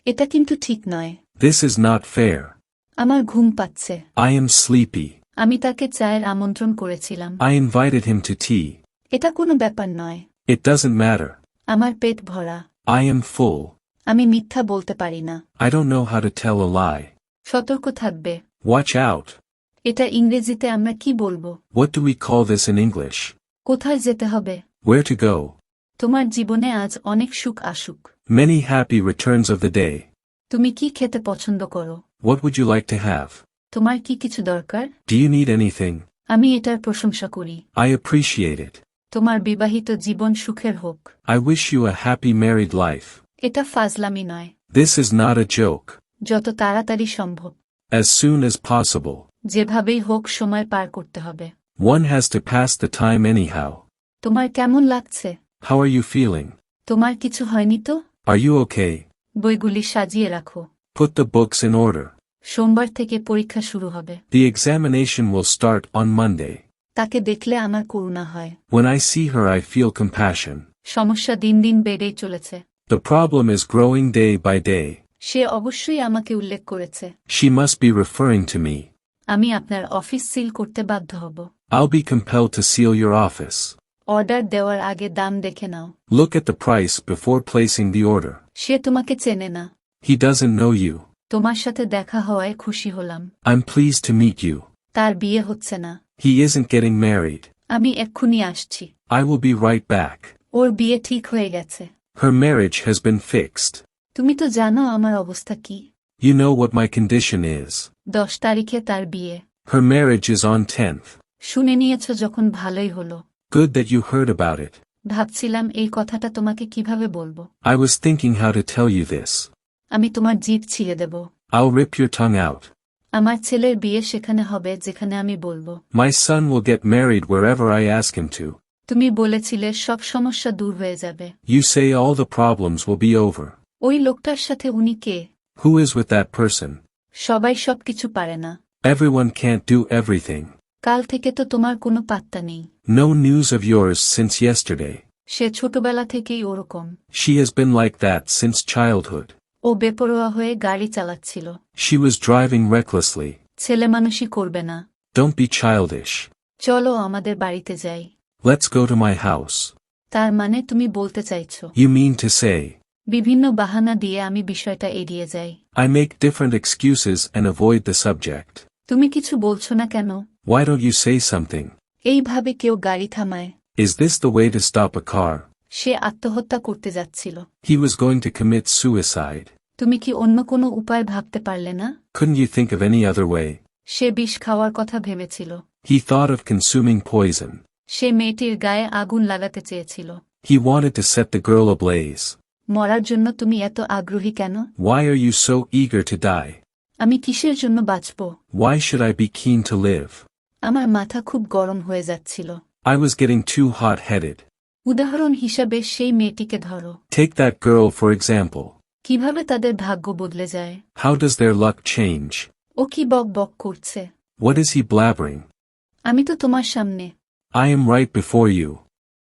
এটা কিন্তু ঠিক নয়। This is not fair. আমার ঘুম পাচ্ছে। I am sleepy. আমি তাকে চায়ের আমন্ত্রণ করেছিলাম। I invited him to tea. এটা কোনো ব্যাপার নয়। It doesn't matter. আমার পেট ভরা। I am full. আমি মিথ্যা বলতে পারি না। I don't know how to tell a lie. সতর্ক থাকবে। Watch out. এটা ইংরেজিতে আমরা কি বলবো? What do we call this in English? কোথায় যেতে হবে? Where to go? তোমার জীবনে আজ অনেক সুখ আসুক। Many happy returns of the day. তুমি কি খেতে পছন্দ করো? What would you like to have? তোমার কি কিছু দরকার? Do you need anything? আমি এটার প্রশংসা করি। I appreciate it. তোমার বিবাহিত জীবন সুখের হোক। I wish you a happy married life. এটা ফাজলামি নয়। This is not a joke. যত তাড়াতাড়ি সম্ভব। As soon as possible. যেভাবেই হোক সময় পার করতে হবে। One has to pass the time anyhow. তোমার কেমন লাগছে? How are you feeling? তোমার কিছু হয়নি তো? Are you okay? বইগুলি সাজিয়ে রাখো। Put the books in order. সোমবার থেকে পরীক্ষা শুরু হবে। The examination will start on Monday. তাকে দেখলে আমার করুণা হয়। When I see her I feel compassion. সমস্যা দিন দিন বেড়েই চলেছে। The problem is growing day by day. সে অবশ্যই আমাকে উল্লেখ করেছে। She must be referring to me. আমি আপনার অফিস সিল করতে বাধ্য হব। I'll be compelled to seal your office. Order দেওয়ার আগে দাম দেখে নাও। Look at the price before placing the order. সে তোমাকে চেনে না। He doesn't know you. তোমার সাথে দেখা হওয়ায় খুশি হলাম। I'm pleased to meet you. তার বিয়ে হচ্ছে না। He isn't getting married. আমি এক্ষুনি আসছি। I will be right back. ওর বিয়ে ঠিক হয়ে গেছে। Her marriage has been fixed. তুমি তো জানো আমার অবস্থা কি। You know what my condition is. 10 তারিখে তার বিয়ে। Her marriage is on 10th. শুনে নিয়েছো যখন ভালোই হলো। Good that you heard about it. ভাবছিলাম এই কথাটা তোমাকে কিভাবে বলবো। I was thinking how to tell you this. আমি তোমার জিভ ছিঁড়ে দেব। I'll rip your tongue out. আমার ছেলের বিয়ে সেখানে হবে যেখানে আমি বলবো। My son will get married wherever I ask him to. তুমি বলেছিলে সব সমস্যা দূর হয়ে যাবে। You say all the problems will be over. ওই লোকটার সাথে উনি কে? Who is with that person? সবাই সবকিছু পারে না। Everyone can't do everything. কাল থেকে তো তোমার কোনো পাত্তা নেই। No news of yours since yesterday. সে ছোটবেলা থেকেই ওরকম। She has been like that since childhood. ও বেপরোয়া হয়ে গাড়ি চালাচ্ছিল। She was driving recklessly. ছেলে মানুষই করবে না। Don't be childish. চলো আমাদের বাড়িতে যাই। Let's go to my house. তার মানে তুমি বলতে চাইছো। You mean to say. বিভিন্ন বাহানা দিয়ে আমি বিষয়টা এড়িয়ে যাই। I make different excuses and avoid the subject. তুমি কিছু বলছো না কেন? Why don't you say something? এইভাবে কেউ গাড়ি থামায়? Is this the way to stop a car? সে আত্মহত্যা করতে যাচ্ছিল। He was going to commit suicide. তুমি কি অন্য কোনো উপায় ভাবতে পারলে না? Couldn't you think of any other way? সে বিষ খাওয়ার কথা ভেবেছিল। He thought of consuming poison. সে মেয়েটির গায়ে আগুন লাগাতে চেয়েছিল। He wanted to set the girl ablaze. মরার জন্য তুমি এত আগ্রহী কেন? Why are you so eager to die? আমি কিসের জন্য বাঁচব? Why should I be keen to live? আমার মাথা খুব গরম হয়ে যাচ্ছিল। I was getting too hot-headed. উদাহরণ হিসাবে সেই মেয়েটিকে ধরো। Take that girl for example. কিভাবে তাদের ভাগ্য বদলে যায়? How does their luck change? ও কি বক বক করছে? What is he blabbering? আমি তো তোমার সামনে। I am right before you.